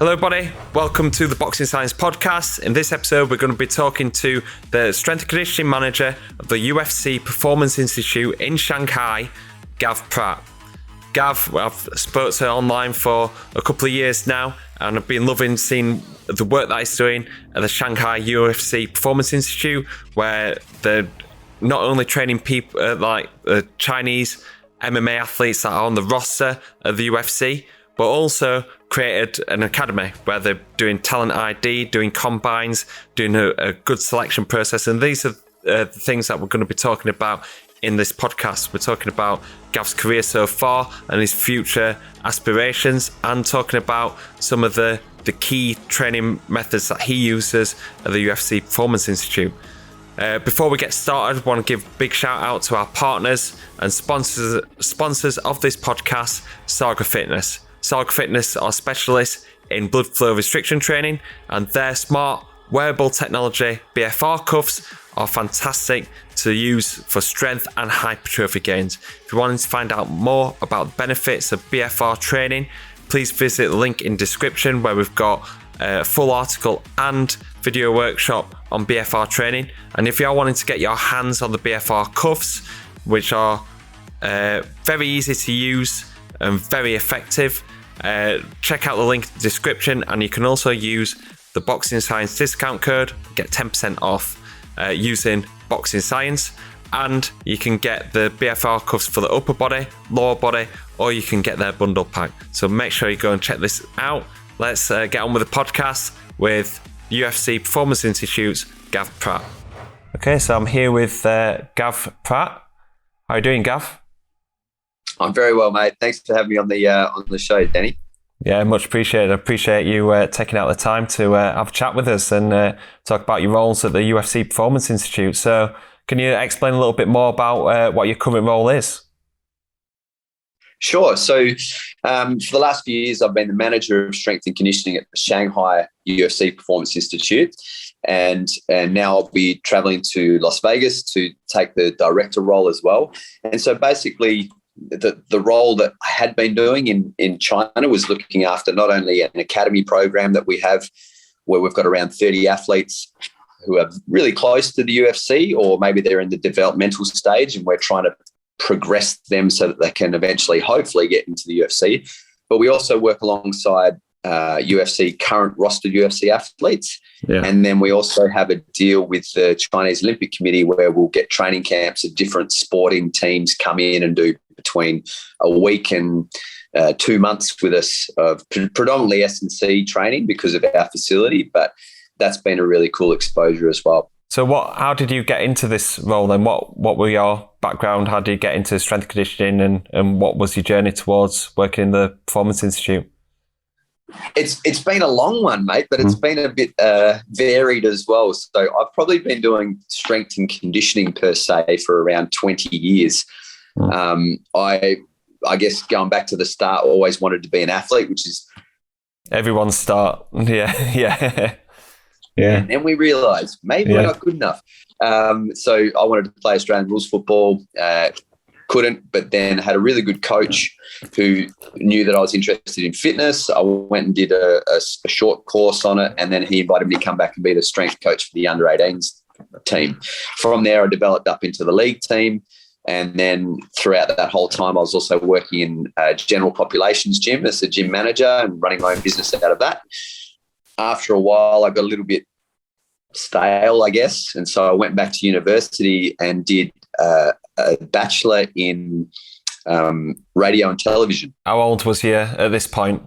Hello, everybody. Welcome to the Boxing Science Podcast. In this episode, we're going to be talking to the strength and conditioning manager of the UFC Performance Institute in Shanghai, Gav Pratt. Gav, I've spoken to her online for a couple of years now, and I've been loving seeing the work that he's doing at the Shanghai UFC Performance Institute, where they're not only training people like Chinese MMA athletes that are on the roster of the UFC, but also created an academy where they're doing talent ID, doing combines, doing a good selection process. And these are the things that we're going to be talking about in this podcast. We're talking about Gav's career so far and his future aspirations, and talking about some of the key training methods that he uses at the UFC Performance Institute. Before we get started, I want to give a big shout out to our partners and sponsors of this podcast, Saga Fitness. Saga Fitness are specialists in blood flow restriction training, and their smart wearable technology BFR cuffs are fantastic to use for strength and hypertrophy gains. If you want to find out more about the benefits of BFR training, please visit the link in description where we've got a full article and video workshop on BFR training. And if you are wanting to get your hands on the BFR cuffs, which are very easy to use and very effective, check out the link in the description, and you can also use the Boxing Science discount code, get 10% off using Boxing Science, and you can get the BFR cuffs for the upper body, lower body, or you can get their bundle pack. So make sure you go and check this out. Let's get on with the podcast with UFC Performance Institute's Gav Pratt. Okay, so I'm here with Gav Pratt. How are you doing, Gav? I'm very well, mate. Thanks for having me on the show, Danny. Yeah, much appreciated. I appreciate you taking out the time to have a chat with us and talk about your roles at the UFC Performance Institute. So can you explain a little bit more about what your current role is? Sure. So for the last few years, I've been the manager of strength and conditioning at the Shanghai UFC Performance Institute. And now I'll be traveling to Las Vegas to take the director role as well. And so basically, the role that I had been doing in China was looking after not only an academy program that we have where we've got around 30 athletes who are really close to the UFC, or maybe they're in the developmental stage and we're trying to progress them so that they can eventually hopefully get into the UFC. But we also work alongside current rostered UFC athletes. Yeah. And then we also have a deal with the Chinese Olympic Committee where we'll get training camps of different sporting teams come in and do between a week and 2 months with us of predominantly S&C training because of our facility. But that's been a really cool exposure as well. So how did you get into this role then? What were your background? How did you get into strength conditioning, and what was your journey towards working in the Performance Institute? It's been a long one, mate, but it's been a bit varied as well. So I've probably been doing strength and conditioning per se for around 20 years. I guess going back to the start, always wanted to be an athlete, which is everyone's start. Yeah. Yeah. And then we realised maybe we're not good enough. So I wanted to play Australian rules football. Couldn't, but then had a really good coach who knew that I was interested in fitness. I went and did a short course on it, and then he invited me to come back and be the strength coach for the under-18s team. From there, I developed up into the league team, and then throughout that whole time, I was also working in a general populations gym as a gym manager and running my own business out of that. After a while, I got a little bit stale, I guess, and so I went back to university and did a bachelor in radio and television. How old was you at this point?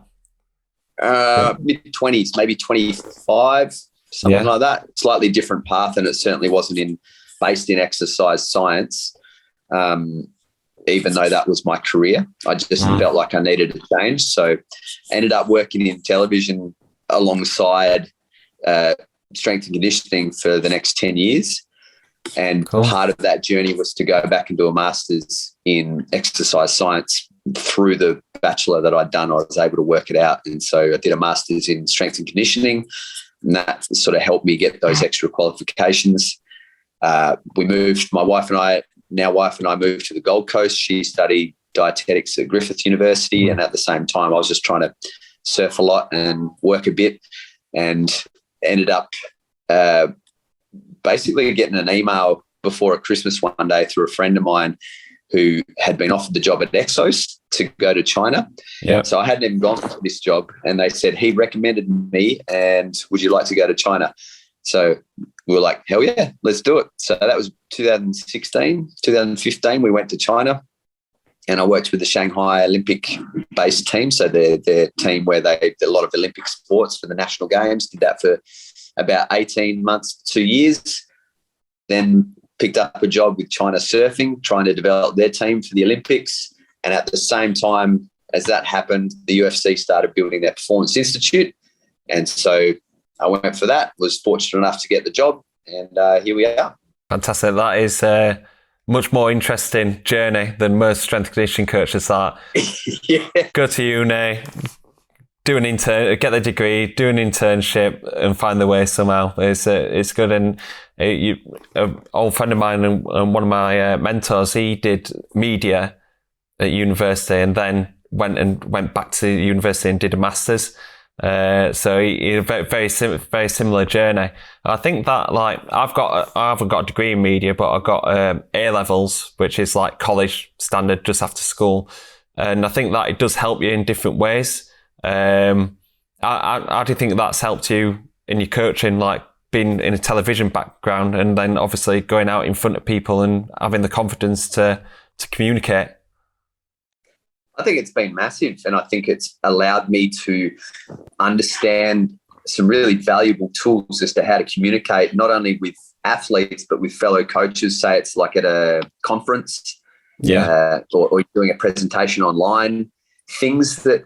Mid-20s, maybe 25, something like that. Slightly different path, and it certainly wasn't based in exercise science, even though that was my career. I just felt like I needed a change. So ended up working in television alongside strength and conditioning for the next 10 years. And part of that journey was to go back and do a master's in exercise science. Through the bachelor that I'd done, I was able to work it out. And so I did a master's in strength and conditioning, and that sort of helped me get those extra qualifications. My wife and I moved to the Gold Coast. She studied dietetics at Griffith University, and at the same time I was just trying to surf a lot and work a bit, and ended up basically getting an email before a Christmas one day through a friend of mine who had been offered the job at Exos to go to China. Yeah. So I hadn't even gone for this job, and they said he recommended me, and would you like to go to China? So we were like, hell yeah, let's do it. So that was 2015, we went to China, and I worked with the Shanghai Olympic-based team. So their team where they did a lot of Olympic sports for the national games, did that for about 18 months, 2 years. Then picked up a job with China Surfing, trying to develop their team for the Olympics. And at the same time as that happened, the UFC started building their Performance Institute. And so I went for that, was fortunate enough to get the job, and here we are. Fantastic. That is a much more interesting journey than most strength conditioning coaches are. Yeah. Go to uni, do an intern, get the degree, do an internship, and find the way somehow. It's good. And an old friend of mine and one of my mentors, he did media at university, and then went back to university and did a master's. So he a very similar journey. I think that, like, I haven't got a degree in media, but I've got A levels, which is like college standard just after school, and I think that it does help you in different ways. How do you think that's helped you in your coaching, like being in a television background and then obviously going out in front of people and having the confidence to communicate? I think it's been massive, and I think it's allowed me to understand some really valuable tools as to how to communicate, not only with athletes, but with fellow coaches. Say it's like at a conference, or doing a presentation online, things that,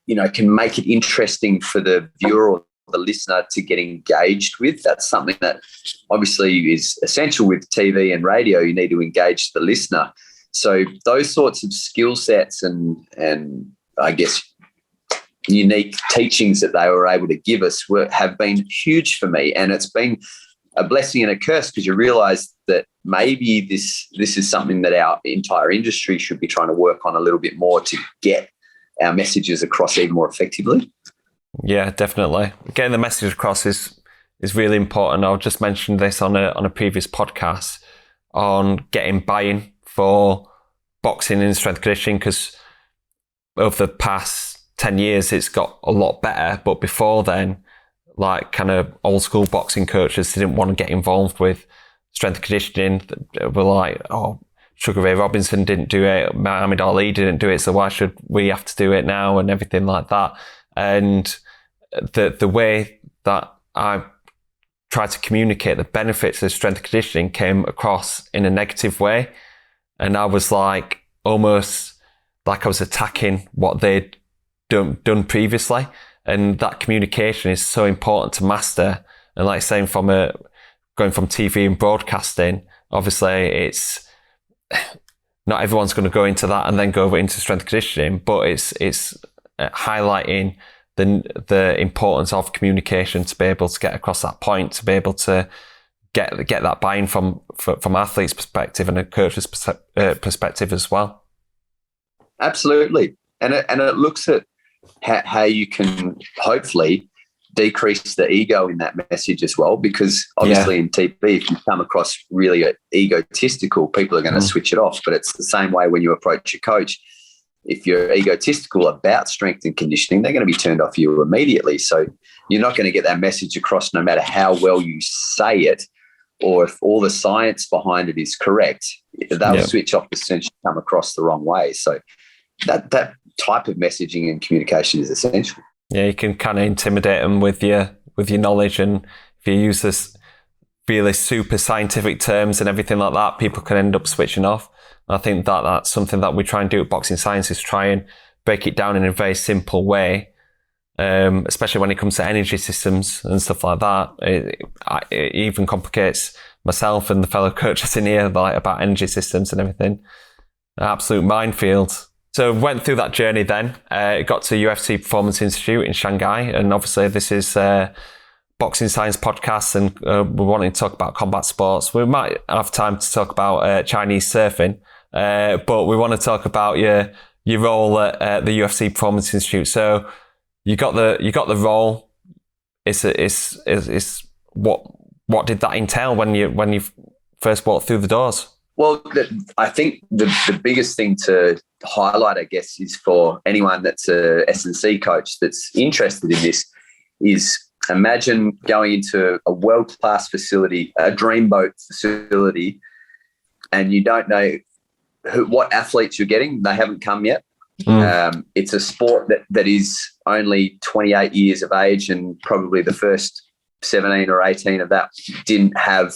you know, can make it interesting for the viewer or the listener to get engaged with. That's something that obviously is essential with TV and radio. You need to engage the listener. So those sorts of skill sets and I guess unique teachings that they were able to give us have been huge for me. And it's been a blessing and a curse, because you realise that maybe this is something that our entire industry should be trying to work on a little bit more to get our messages across even more effectively. Yeah, definitely. Getting the message across is really important. I just mentioned this on a previous podcast on getting buy-in for boxing and strength conditioning, because over the past 10 years it's got a lot better, but before then, like, kind of old school boxing coaches didn't want to get involved with strength conditioning. They were like, oh, Sugar Ray Robinson didn't do it, Muhammad Ali didn't do it, so why should we have to do it now, and everything like that. And the way that I tried to communicate the benefits of strength conditioning came across in a negative way. And I was like, almost like I was attacking what they'd done previously. And that communication is so important to master. And like saying going from TV and broadcasting, obviously it's not everyone's going to go into that and then go over into strength conditioning, but it's highlighting the importance of communication to be able to get across that point, to be able to get that buy-in from athlete's perspective and a coach's perspective as well. Absolutely. And it looks at how you can hopefully decrease the ego in that message as well, because obviously in TV, if you come across really egotistical, people are going to switch it off. But it's the same way when you approach your coach. If you're egotistical about strength and conditioning, they're going to be turned off you immediately. So you're not going to get that message across no matter how well you say it, or if all the science behind it is correct. They'll switch off as soon as you come across the wrong way. So that type of messaging and communication is essential. Yeah, you can kind of intimidate them with your knowledge, and if you use this really super scientific terms and everything like that, people can end up switching off. I think that's something that we try and do at Boxing Science, is try and break it down in a very simple way, especially when it comes to energy systems and stuff like that. It even complicates myself and the fellow coaches in here, like, about energy systems and everything. An absolute minefield. So went through that journey then, got to UFC Performance Institute in Shanghai, and obviously this is Boxing Science podcast, and we're wanting to talk about combat sports. We might have time to talk about Chinese surfing, but we want to talk about your role at the UFC Performance Institute. So you got the role. It's what did that entail when you first walked through the doors? Well, I think the biggest thing to highlight, I guess, is for anyone that's a S&C coach that's interested in this is imagine going into a world-class facility, a dreamboat facility, and you don't know what athletes you're getting. They haven't come yet. It's a sport that is only 28 years of age, and probably the first 17 or 18 of that didn't have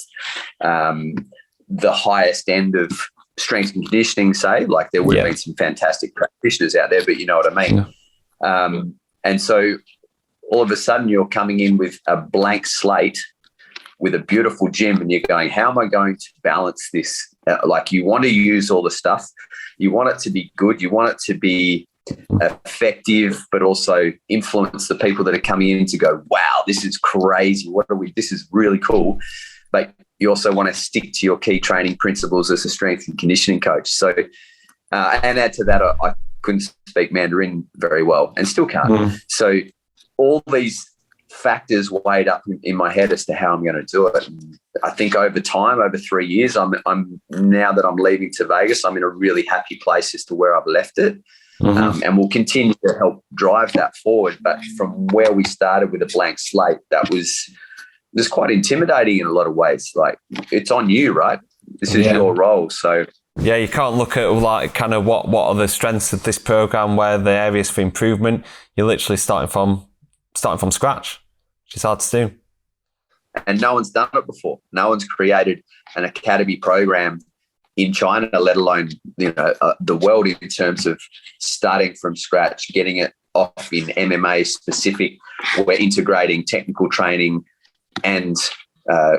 the highest end of strength and conditioning, say. Like, there would have been some fantastic practitioners out there, but you know what I mean. Yeah. And so all of a sudden you're coming in with a blank slate with a beautiful gym, and you're going, how am I going to balance this? Like, you want to use all the stuff. You want it to be good. You want it to be effective, but also influence the people that are coming in to go, wow, this is crazy. This is really cool. But you also want to stick to your key training principles as a strength and conditioning coach. So, and add to that, I couldn't speak Mandarin very well and still can't. So all these factors weighed up in my head as to how I'm going to do it. And I think over time, over 3 years, I'm now that I'm leaving to Vegas, I'm in a really happy place as to where I've left it. And we'll continue to help drive that forward. But from where we started with a blank slate, that was quite intimidating in a lot of ways. Like, it's on you, right? This is your role. So yeah, you can't look at like kind of what are the strengths of this program, where the areas for improvement. You're literally starting from scratch, which is hard to do. And no one's done it before. No one's created an academy program in China, let alone the world, in terms of starting from scratch, getting it off in MMA specific. We're integrating technical training and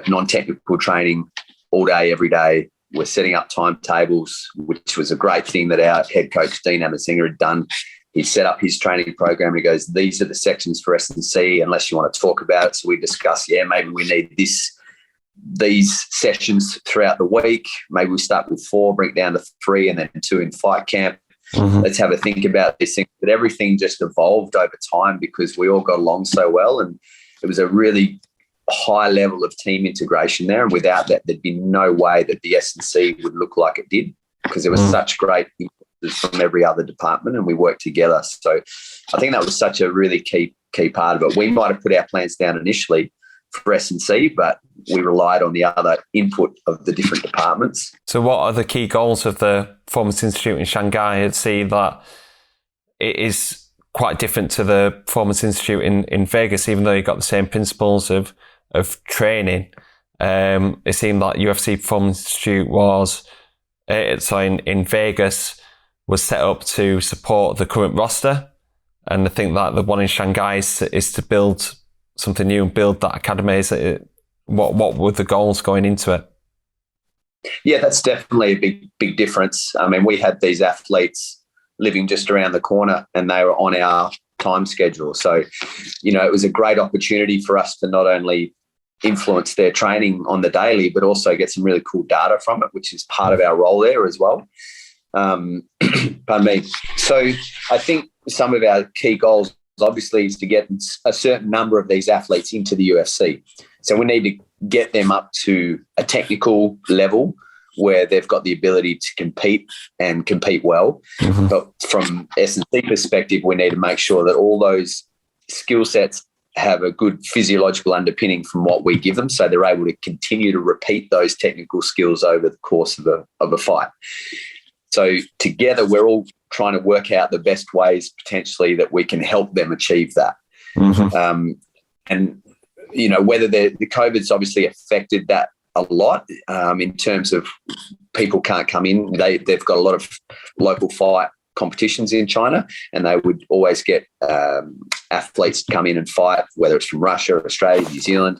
non-technical training all day, every day. We're setting up timetables, which was a great thing that our head coach, Dean Amersinger, had done. He set up his training program and he goes, these are the sections for S&C, unless you want to talk about it. So we discuss, maybe we need these sessions throughout the week. Maybe we start with 4, bring it down to 3, and then 2 in fight camp. Let's have a think about this thing. But everything just evolved over time because we all got along so well, and it was a really high level of team integration there. And without that, there'd be no way that the S&C would look like it did, because there was such great from every other department, and we worked together. So I think that was such a really key part of it. We might have put our plans down initially for S&C, but we relied on the other input of the different departments. So what are the key goals of the Performance Institute in Shanghai? I'd see that it is quite different to the Performance Institute in Vegas, even though you've got the same principles of training. It seemed like UFC Performance Institute in Vegas was set up to support the current roster. And I think that the one in Shanghai is to build something new and build that academy. What were the goals going into it? Yeah, that's definitely a big difference. I mean, we had these athletes living just around the corner and they were on our time schedule. So, it was a great opportunity for us to not only influence their training on the daily, but also get some really cool data from it, which is part of our role there as well. Pardon me. So I think some of our key goals obviously is to get a certain number of these athletes into the UFC. So we need to get them up to a technical level where they've got the ability to compete and compete well. But from S&C perspective, we need to make sure that all those skill sets have a good physiological underpinning from what we give them, so they're able to continue to repeat those technical skills over the course of a fight. So together, we're all trying to work out the best ways potentially that we can help them achieve that. And, whether the COVID's obviously affected that a lot in terms of people can't come in. They've got a lot of local fight competitions in China, and they would always get athletes to come in and fight, whether it's from Russia, Australia, New Zealand,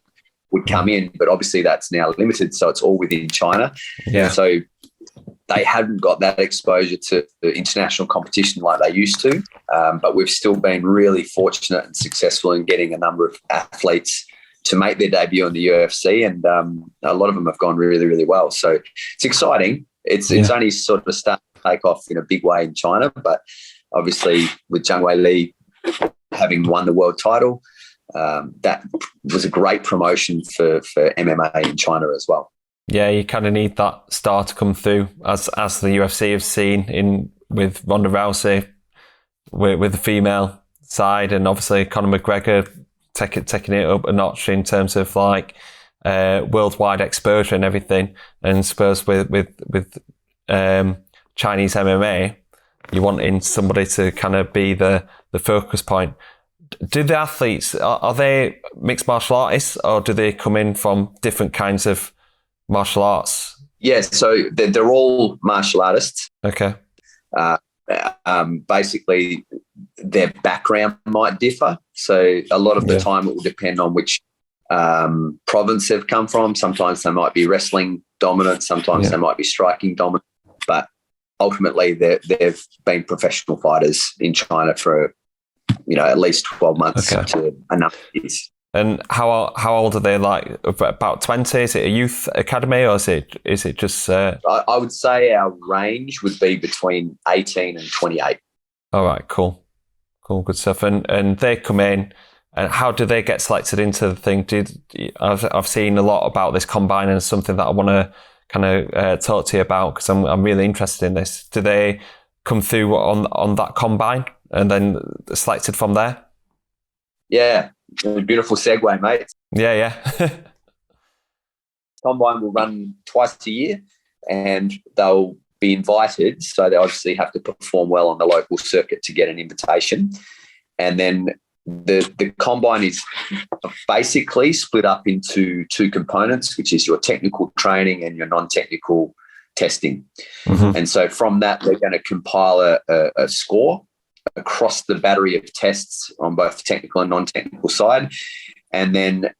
would come in. But obviously that's now limited, so it's all within China. Yeah. So they hadn't got that exposure to the international competition like they used to. But we've still been really fortunate and successful in getting a number of athletes to make their debut in the UFC. And a lot of them have gone really, really well. So it's exciting. It's only sort of starting to take off in a big way in China. But obviously with Zhang Wei Li having won the world title. That was a great promotion for MMA in China as well. Yeah, you kind of need that star to come through, as the UFC have seen with Ronda Rousey, with the female side, and obviously Conor McGregor taking it up a notch in terms of like worldwide exposure and everything. And I suppose with Chinese MMA, you're wanting somebody to kind of be the focus point. Do the athletes, are they mixed martial artists, or do they come in from different kinds of martial arts? Yes, so they're all martial artists. Okay. Basically, their background might differ. So a lot of the time it will depend on which province they've come from. Sometimes they might be wrestling dominant. Sometimes they might be striking dominant. But ultimately, they've been professional fighters in China for at least 12 months to a number of years. And how old are they? Like about 20? Is it a youth academy, or is it just? I would say our range would be between 18 and 28. All right, cool, good stuff. And they come in, and how do they get selected into the thing? I've seen a lot about this combine, and something that I want to kind of talk to you about, because I'm really interested in this. Do they come through on that combine and then selected from there? Yeah. A beautiful segue, mate. Yeah. Combine will run twice a year, and they'll be invited. So they obviously have to perform well on the local circuit to get an invitation. And then the combine is basically split up into two components, which is your technical training and your non-technical testing. Mm-hmm. And so from that, they're going to compile a score across the battery of tests on both the technical and non-technical side. And then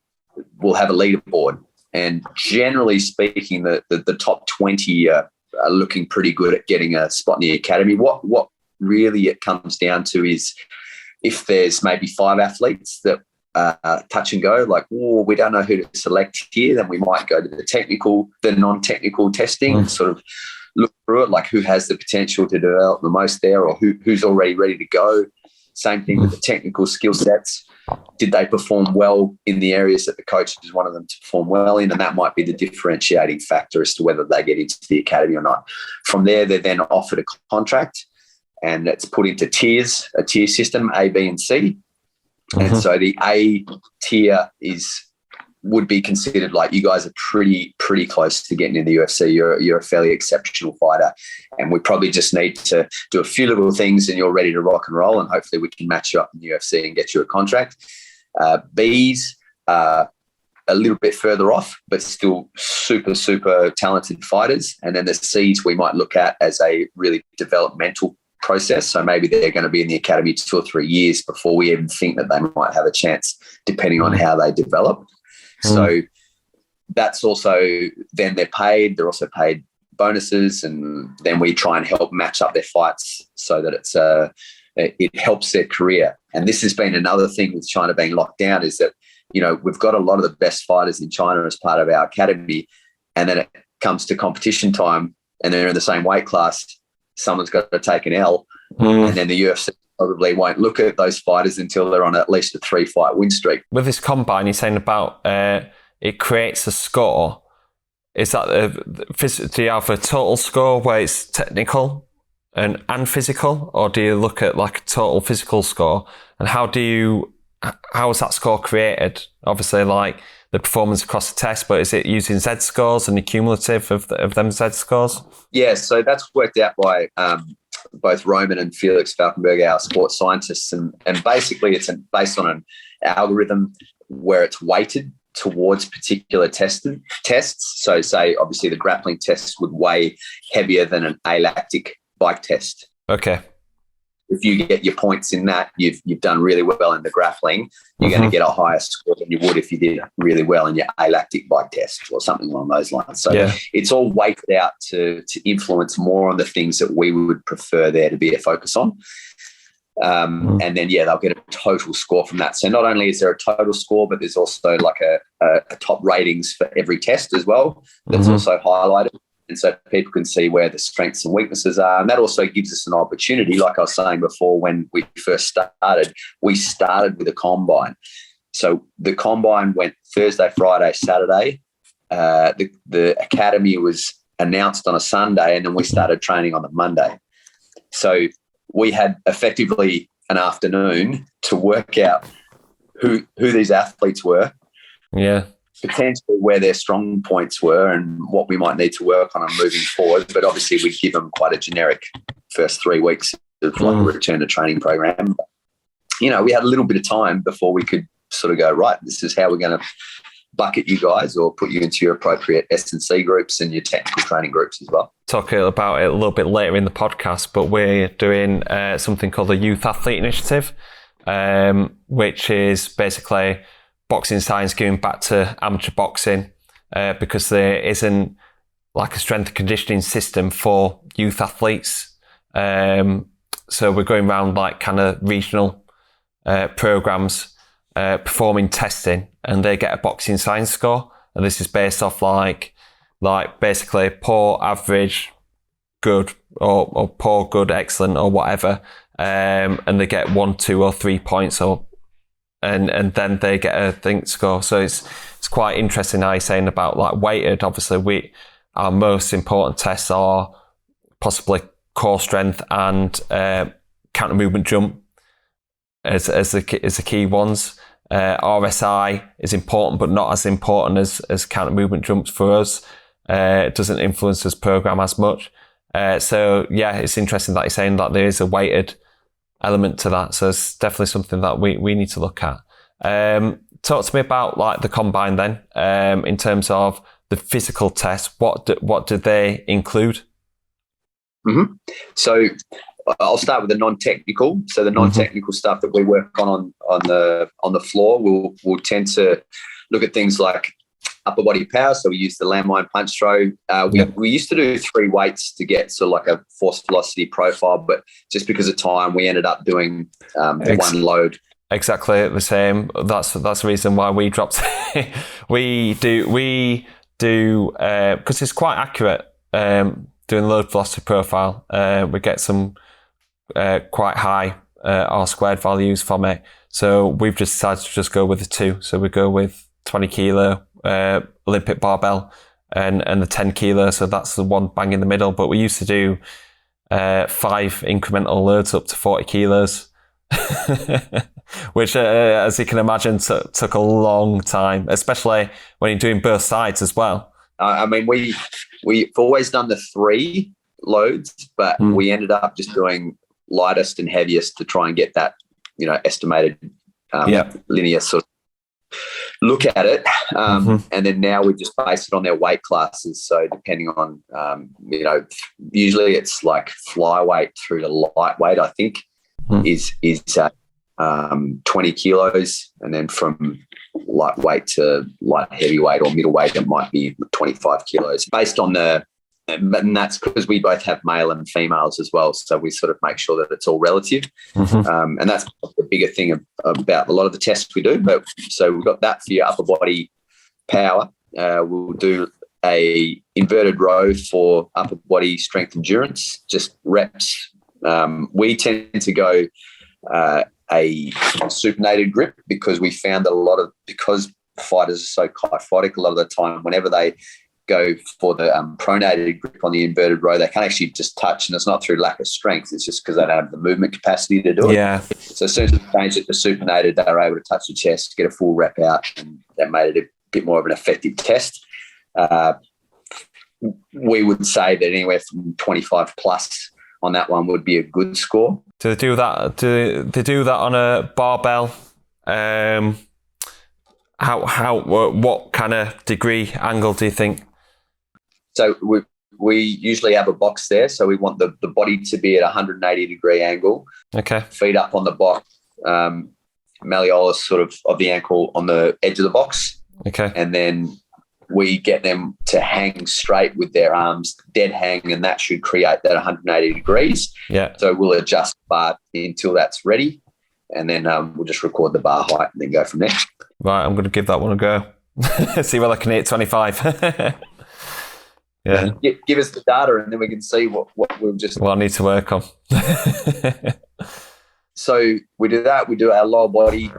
we'll have a leaderboard. And generally speaking, the top 20 are looking pretty good at getting a spot in the academy. What really it comes down to is if there's maybe 5 athletes that touch and go, like, we don't know who to select here, then we might go to the non-technical testing and sort of look through it, like who has the potential to develop the most there, or who's already ready to go. Same thing with the technical skill sets. Did they perform well in the areas that the coach wanted them to perform well in? And that might be the differentiating factor as to whether they get into the academy or not. From there, they're then offered a contract, and it's put into tiers, a tier system, A, B, and C. Mm-hmm. And so the A tier would be considered like, you guys are pretty close to getting in the UFC. You're a fairly exceptional fighter, and we probably just need to do a few little things and you're ready to rock and roll, and hopefully we can match you up in the UFC and get you a contract. Bs are a little bit further off, but still super talented fighters. And then the Cs we might look at as a really developmental process. So maybe they're going to be in the academy 2 or 3 years before we even think that they might have a chance, depending on how they develop. So that's also, then they're paid. They're also paid bonuses, and then we try and help match up their fights so that it helps their career. And this has been another thing with China being locked down, is that, we've got a lot of the best fighters in China as part of our academy, and then it comes to competition time and they're in the same weight class. Someone's got to take an L, and then the UFC probably won't look at those fighters until they're on at least a 3-fight win streak. With this combine, you're saying about it creates a score. Is that do you have a total score where it's technical and physical, or do you look at like a total physical score? And how is that score created? Obviously, like the performance across the test, but is it using Z scores and the cumulative of them Z scores? Yeah, so that's worked out by both Roman and Felix Falkenberg, our sports scientists, and basically it's based on an algorithm where it's weighted towards particular tests. So say obviously the grappling test would weigh heavier than an alactic bike test. Okay. If you get your points in that, you've done really well in the grappling, you're going to get a higher score than you would if you did really well in your alactic bike test or something along those lines. So it's all weighted out to influence more on the things that we would prefer there to be a focus on. And then, they'll get a total score from that. So not only is there a total score, but there's also like a top ratings for every test as well that's also highlighted. And so people can see where the strengths and weaknesses are. And that also gives us an opportunity, like I was saying before, when we first started, we started with a combine. So the combine went Thursday, Friday, Saturday. The academy was announced on a Sunday, and then we started training on the Monday. So we had effectively an afternoon to work out who these athletes were. Yeah. Potentially where their strong points were and what we might need to work on moving forward. But obviously we give them quite a generic first 3 weeks of like a return to training program. You know, we had a little bit of time before we could sort of go, right, this is how we're going to bucket you guys or put you into your appropriate S&C groups and your technical training groups as well. Talk about it a little bit later in the podcast, but we're doing something called the Youth Athlete Initiative, which is basically boxing science giving back to amateur boxing because there isn't like a strength and conditioning system for youth athletes. So we're going around like kind of regional programs performing testing, and they get a boxing science score. And this is based off like basically poor, average, good, or poor, good, excellent, or whatever. And they get 1, 2, or 3 points, and then they get a think score. So it's quite interesting how you're saying about like weighted. Obviously, our most important tests are possibly core strength and counter movement jump as the key ones. RSI is important, but not as important as counter movement jumps for us. It doesn't influence this program as much. So yeah, it's interesting that you're saying that there is a weighted element to that. So it's definitely something that we need to look at. Talk to me about like the combine then, in terms of the physical tests. What do they include? Mm-hmm. So I'll start with the non-technical. So the non-technical stuff that we work on the floor, we'll tend to look at things like upper body power. So we use the landmine punch throw. We used to do 3 weights to get sort of like a force velocity profile, but just because of time, we ended up doing one load. Exactly the same. That's the reason why we dropped. we do because it's quite accurate. Doing load velocity profile, we get some quite high R² values from it. So we've just decided to just go with the 2. So we go with 20 kilo Olympic barbell and the 10 kilo. So that's the one bang in the middle. But we used to do 5 incremental loads up to 40 kilos, which, as you can imagine, took a long time, especially when you're doing both sides as well. I mean, we've always done the 3 loads, but we ended up just doing lightest and heaviest to try and get that, estimated linear sort of look at it. And then now we just base it on their weight classes. So depending on, usually it's like flyweight through to lightweight, I think, is 20 kilos. And then from lightweight to light heavyweight or middleweight, it might be 25 kilos based on and that's because we both have male and females as well. So we sort of make sure that it's all relative. And that's the bigger thing about a lot of the tests we do. But so we've got that for your upper body power. We'll do a inverted row for upper body strength endurance, just reps. We tend to go a supinated grip because we found that because fighters are so kyphotic a lot of the time, whenever they go for the pronated grip on the inverted row, they can't actually just touch, and it's not through lack of strength, it's just because they don't have the movement capacity to do it. Yeah. So as soon as we changed it to supinated, they were able to touch the chest, get a full rep out, and that made it a bit more of an effective test. We would say that anywhere from 25 plus on that one would be a good score. Do they do that? Do they do that on a barbell? What kind of degree angle do you think? So we usually have a box there. So we want the body to be at 180 degree angle. Okay. Feet up on the box, malleolus sort of the ankle on the edge of the box. Okay. And then we get them to hang straight with their arms, dead hang, and that should create that 180 degrees. Yeah. So we'll adjust the bar until that's ready. And then we'll just record the bar height and then go from there. Right, I'm going to give that one a go. See whether I can hit 25. Yeah. Give us the data, and then we can see what we'll just. What I need to work on. So we do that. We do our lower body.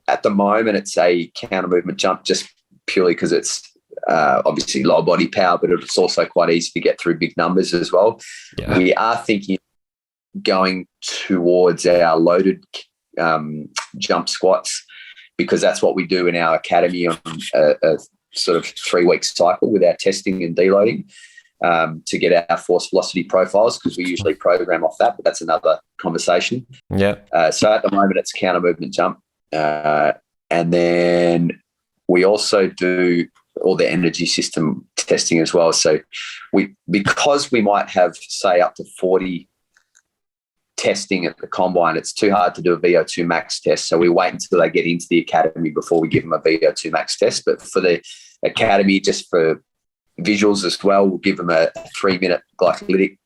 At the moment, it's a counter movement jump, just purely because it's obviously lower body power, but it's also quite easy to get through big numbers as well. Yeah. We are thinking going towards our loaded jump squats, because that's what we do in our academy on a sort of 3-week cycle with our testing and deloading to get our force velocity profiles, because we usually program off that, but that's another conversation. Yeah. So at the moment, it's counter movement jump. And then we also do all the energy system testing as well. So because we might have, say, up to 40 testing at the combine, it's too hard to do a VO2 max test. So we wait until they get into the academy before we give them a VO2 max test. But for the academy, just for visuals as well, we'll give them a 3-minute glycolytic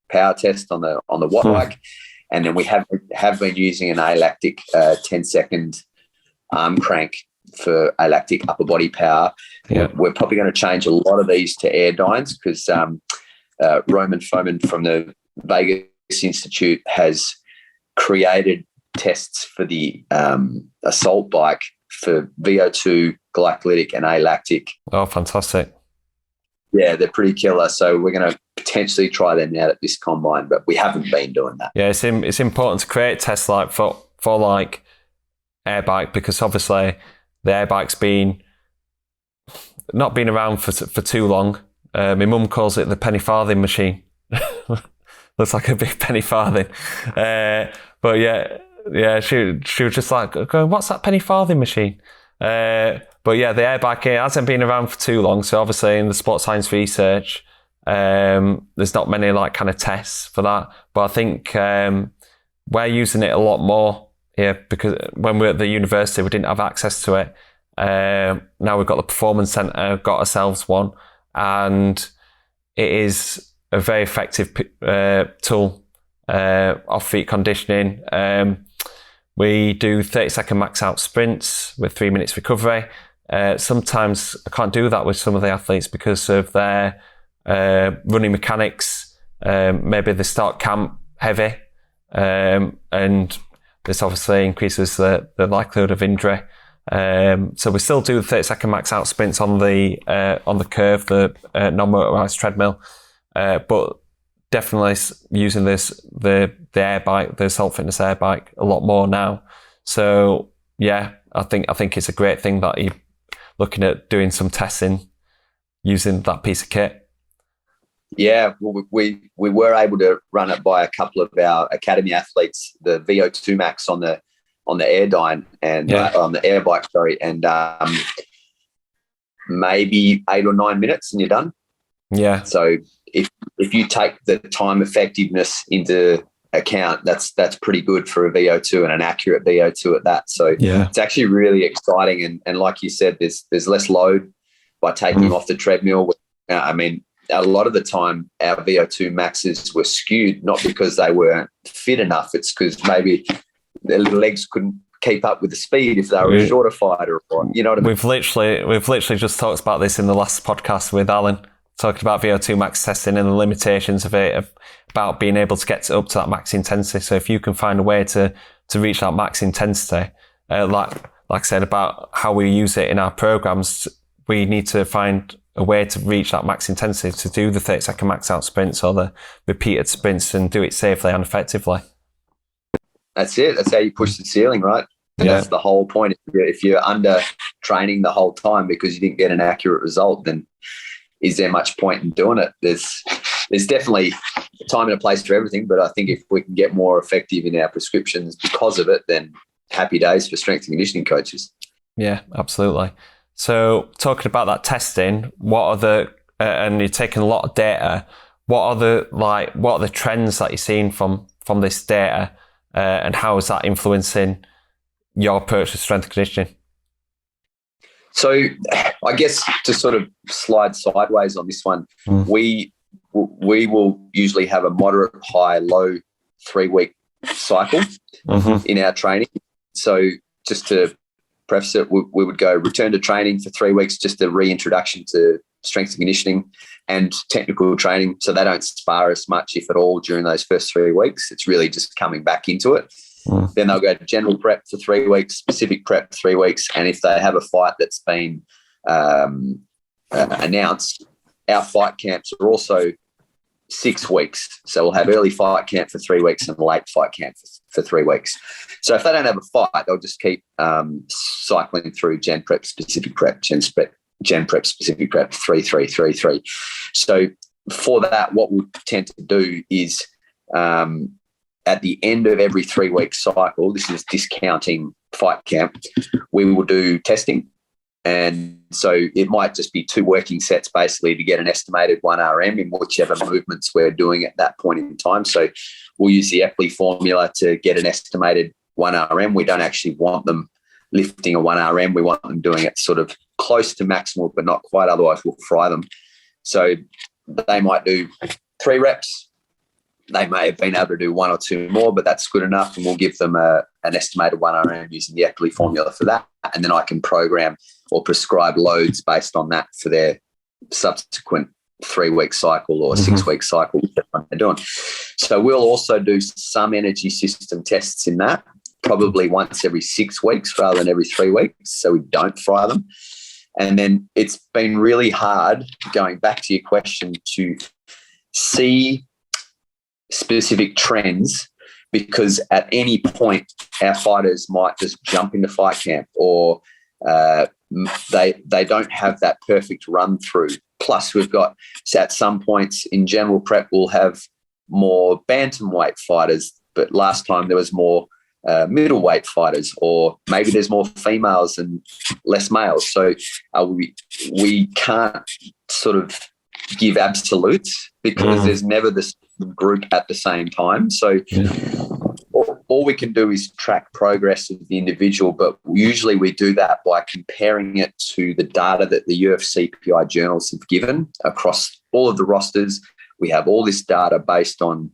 power test on the watt bike. And then we have been using an alactic 10-second arm crank for alactic upper body power. Yeah. We're probably going to change a lot of these to air dynes, because Roman Foman from the Vegas Institute has created tests for the assault bike for VO2, glycolytic, and alactic. Oh, fantastic. Yeah, they're pretty killer. So we're going to potentially try them out at this combine, but we haven't been doing that. Yeah, it's important to create tests like for like air bike, because obviously the air bike's not been around for too long. My mum calls it the penny farthing machine. Looks like a big penny farthing. But yeah, she was just like going, "What's that penny farthing machine?" But yeah, the air bike, it hasn't been around for too long. So obviously in the sports science research, there's not many like kind of tests for that. But I think we're using it a lot more here, because when we were at the university, we didn't have access to it. Now we've got the Performance Centre, got ourselves one, and it is a very effective tool, off-feet conditioning. We do 30-second max-out sprints with 3 minutes recovery. Sometimes I can't do that with some of the athletes because of their running mechanics. Maybe they start camp heavy, and this obviously increases the likelihood of injury. So we still do the 30-second max-out sprints on the curve, the non-motorized treadmill, but definitely using the air bike, the Assault Fitness air bike, a lot more now. So yeah, I think it's a great thing that you're looking at doing some testing using that piece of kit. Yeah, well, we were able to run it by a couple of our academy athletes, the VO2 max on the air dyne and on the air bike, and maybe 8 or 9 minutes and you're done. Yeah. So if you take the time effectiveness into account, that's pretty good for a VO2 and an accurate VO2 at that. So it's actually really exciting. And like you said, there's less load by taking them off the treadmill. I mean, a lot of the time our VO2 maxes were skewed, not because they weren't fit enough. It's because maybe their legs couldn't keep up with the speed if they were a shorter fighter, or you know what I mean? We've literally just talked about this in the last podcast with Alan, talking about VO2 max testing and the limitations of it, about being able to get up to that max intensity. So if you can find a way to reach that max intensity, like I said about how we use it in our programs, we need to find a way to reach that max intensity, to do the 30-second max out sprints or the repeated sprints and do it safely and effectively. That's it. That's how you push the ceiling, right? And that's the whole point. If you're under training the whole time because you didn't get an accurate result, then is there much point in doing it? There's definitely a time and a place for everything, but I think if we can get more effective in our prescriptions because of it, then happy days for strength and conditioning coaches. Yeah, absolutely. So talking about that testing, what are the and you're taking a lot of data, what are the trends that you're seeing from this data, and how is that influencing your approach to strength and conditioning? So I guess to sort of slide sideways on this one, we will usually have a moderate, high, low 3-week cycle in our training. So just to preface it, we would go return to training for 3 weeks, just a reintroduction to strength and conditioning and technical training. So they don't spar as much, if at all, during those first 3 weeks. It's really just coming back into it. Then they'll go to general prep for 3 weeks, specific prep for 3 weeks. And if they have a fight that's been announced, our fight camps are also 6 weeks. So we'll have early fight camp for 3 weeks and late fight camp for 3 weeks. So if they don't have a fight, they'll just keep cycling through gen prep, specific prep, gen prep, specific prep, 3-3-3-3. So for that, what we'll tend to do is at the end of every 3 week cycle, this is discounting fight camp, we will do testing. And so it might just be 2 working sets basically to get an estimated 1 RM in whichever movements we're doing at that point in time. So we'll use the Epley formula to get an estimated 1 RM. We don't actually want them lifting a 1 RM. We want them doing it sort of close to maximal, but not quite. Otherwise, we'll fry them. So they might do 3 reps. They may have been able to do 1 or 2 more, but that's good enough. And we'll give them an estimated 1 RM using the Epley formula for that. And then I can program or prescribe loads based on that for their subsequent 3 week cycle or 6 week cycle that they're doing. So we'll also do some energy system tests in that, probably once every 6 weeks rather than every 3 weeks, so we don't fry them. And then it's been really hard, going back to your question, to see specific trends, because at any point our fighters might just jump into fight camp, or they don't have that perfect run through. Plus we've got, at some points in general prep, we'll have more bantamweight fighters, but last time there was more middleweight fighters, or maybe there's more females and less males. So we can't sort of give absolutes, because there's never this group at the same time. So all we can do is track progress of the individual, but usually we do that by comparing it to the data that the UFC PI journals have given across all of the rosters. We have all this data based on,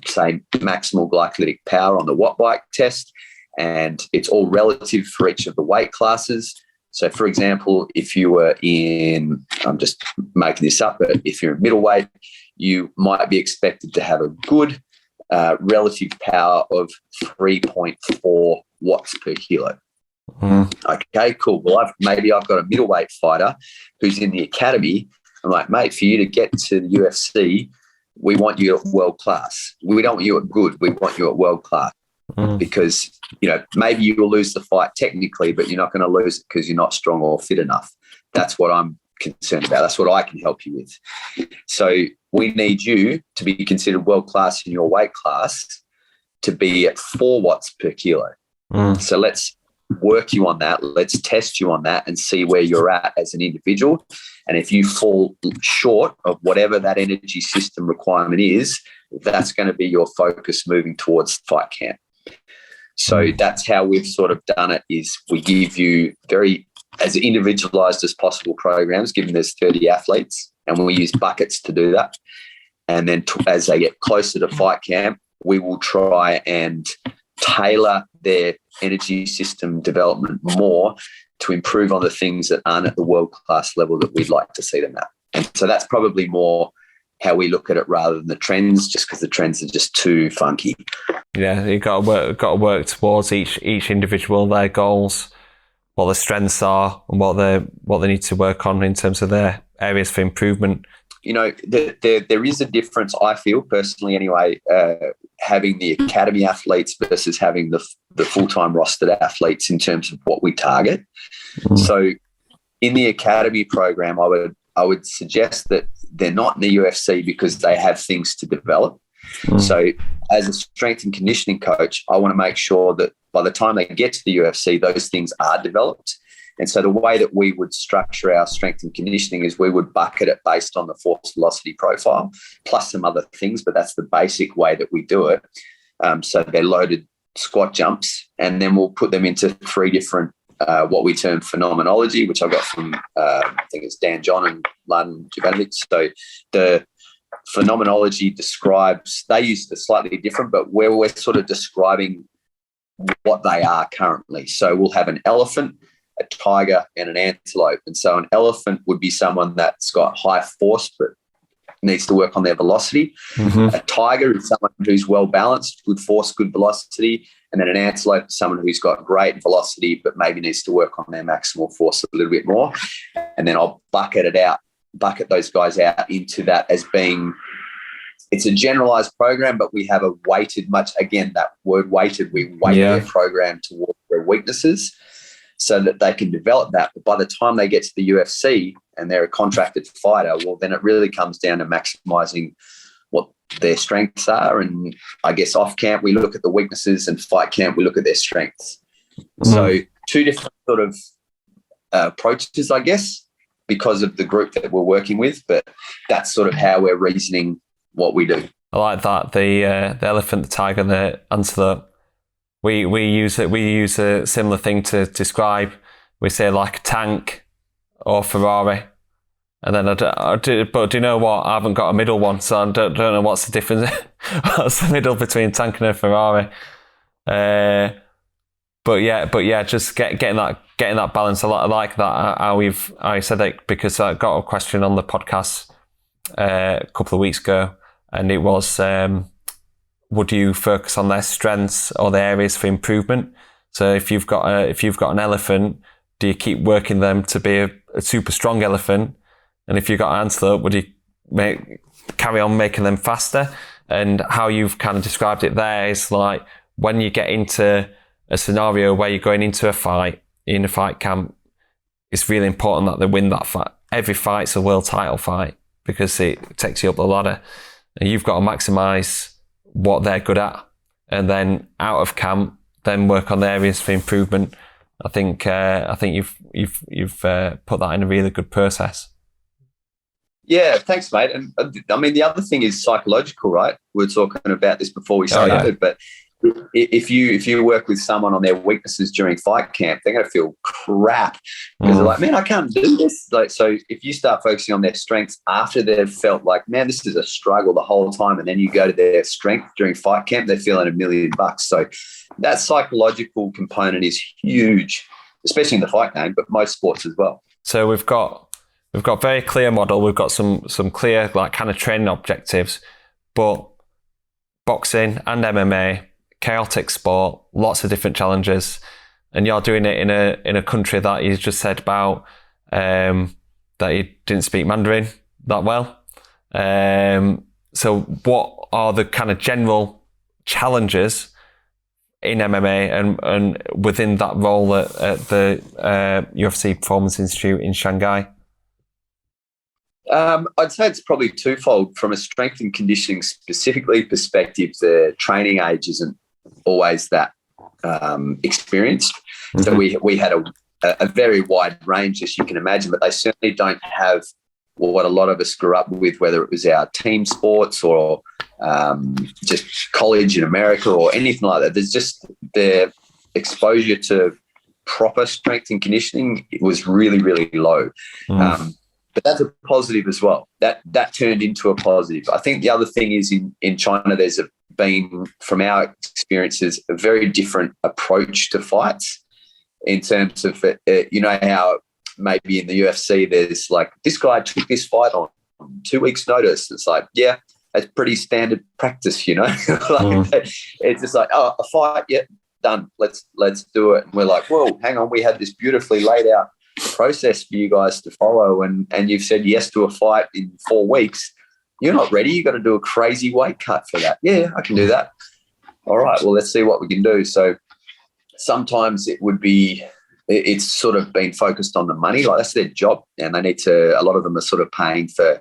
say, maximal glycolytic power on the watt bike test, and it's all relative for each of the weight classes. So, for example, if you were in, I'm just making this up, but if you're in middleweight, you might be expected to have a good relative power of 3.4 watts per kilo. Okay, cool. Well, maybe I've got a middleweight fighter who's in the academy. I'm like, mate, for you to get to the UFC, we want you at world class. We don't want you at good. We want you at world class. Because, maybe you will lose the fight technically, but you're not going to lose it because you're not strong or fit enough. That's what I'm concerned about. That's what I can help you with. So we need you to be considered world class in your weight class to be at 4 watts per kilo. So let's work you on that. Let's test you on that and see where you're at as an individual. And if you fall short of whatever that energy system requirement is, that's going to be your focus moving towards fight camp. So that's how we've sort of done it, is we give you very as individualized as possible programs, given there's 30 athletes, and we use buckets to do that. And then as they get closer to fight camp, we will try and tailor their energy system development more to improve on the things that aren't at the world-class level that we'd like to see them at. And so that's probably more how we look at it rather than the trends, just because the trends are just too funky. Yeah, you've got to work towards each individual, their goals, what their strengths are, and what they need to work on in terms of their areas for improvement. There is a difference, I feel personally anyway, having the academy athletes versus having the full-time rostered athletes in terms of what we target. So in the academy program, I would suggest that they're not in the UFC because they have things to develop. So as a strength and conditioning coach, I want to make sure that by the time they get to the UFC, those things are developed. And so the way that we would structure our strength and conditioning is we would bucket it based on the force velocity profile, plus some other things, but that's the basic way that we do it. So they're loaded squat jumps, and then we'll put them into 3 different what we term phenomenology, which I got from, I think it's Dan John and Len Jovanovic. So the phenomenology describes, they use it slightly different, but where we're sort of describing what they are currently. So we'll have an elephant, a tiger, and an antelope. And so an elephant would be someone that's got high force but needs to work on their velocity. Mm-hmm. A tiger is someone who's well balanced, good force, good velocity. And then an antelope is someone who's got great velocity but maybe needs to work on their maximal force a little bit more. And then I'll bucket those guys out into that as being, it's a generalized program, but we have a weighted, much again, that word weighted, we weight their program towards their weaknesses so that they can develop that. But by the time they get to the UFC and they're a contracted fighter, well, then it really comes down to maximizing what their strengths are. And I guess off camp, we look at the weaknesses, and fight camp, we look at their strengths. So two different sort of approaches, I guess, because of the group that we're working with, but that's sort of how we're reasoning what we do. I like that. The elephant, the tiger, the antelope. We use a similar thing to describe. We say like a tank or Ferrari, and then but do you know what? I haven't got a middle one, so I don't know what's the difference. What's the middle between a tank and a Ferrari? But yeah, just getting that balance. I like that. I said that because I got a question on the podcast a couple of weeks ago, and it was, would you focus on their strengths or their areas for improvement? So if you've got an elephant, do you keep working them to be a super strong elephant? And if you've got an antelope, would you carry on making them faster? And how you've kind of described it there is like when you get into a scenario where you're going into a fight in a fight camp, it's really important that they win that fight. Every fight's a world title fight because it takes you up the ladder. And you've got to maximize what they're good at, and then out of camp, then work on the areas for improvement. I think you've put that in a really good process. Yeah, thanks, mate. And I mean, the other thing is psychological, right? We were talking about this before we started, but if you work with someone on their weaknesses during fight camp, they're going to feel crap because they're like, man, I can't do this. Like, so if you start focusing on their strengths after they've felt like, man, this is a struggle the whole time, and then you go to their strength during fight camp, they're feeling $1 million. So that psychological component is huge, especially in the fight game, but most sports as well. So we've got very clear model. We've got some clear like kind of training objectives, but boxing and MMA, chaotic sport, lots of different challenges, and you're doing it in a country that you just said about that you didn't speak Mandarin that well. So what are the kind of general challenges in MMA and within that role at the UFC Performance Institute in Shanghai? I'd say it's probably twofold. From a strength and conditioning specifically perspective, the training age isn't always that experienced. Mm-hmm. So we had a very wide range, as you can imagine, but they certainly don't have what a lot of us grew up with, whether it was our team sports or just college in America or anything like that. There's just the exposure to proper strength and conditioning was really, really low. But that's a positive as well. That turned into a positive. I think the other thing is in China, there's been, from our experiences, a very different approach to fights in terms of, you know, how maybe in the UFC there's like, this guy took this fight on 2 weeks' notice. It's like, yeah, that's pretty standard practice, you know. It's just like, oh, a fight, yeah, done. Let's do it. And we're like, whoa, hang on, we had this beautifully laid out process for you guys to follow, and you've said yes to a fight in 4 weeks. You're not ready. You've got to do a crazy weight cut for that. Yeah, I can do that. All right, well, let's see what we can do. So sometimes it's sort of been focused on the money. Like, that's their job, and they need to, a lot of them are sort of paying for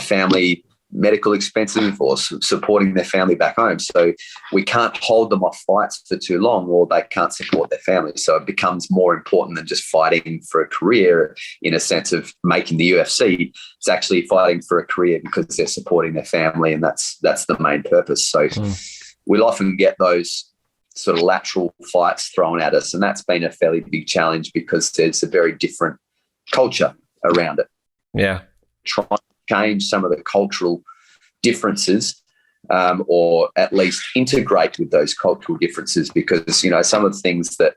family medical expenses or supporting their family back home. So we can't hold them off fights for too long, or they can't support their family. So it becomes more important than just fighting for a career in a sense of making the UFC. It's actually fighting for a career because they're supporting their family, and that's the main purpose. So we'll often get those sort of lateral fights thrown at us, and that's been a fairly big challenge because there's a very different culture around it. Yeah. Trying to change some of the cultural differences, or at least integrate with those cultural differences, because, you know, some of the things that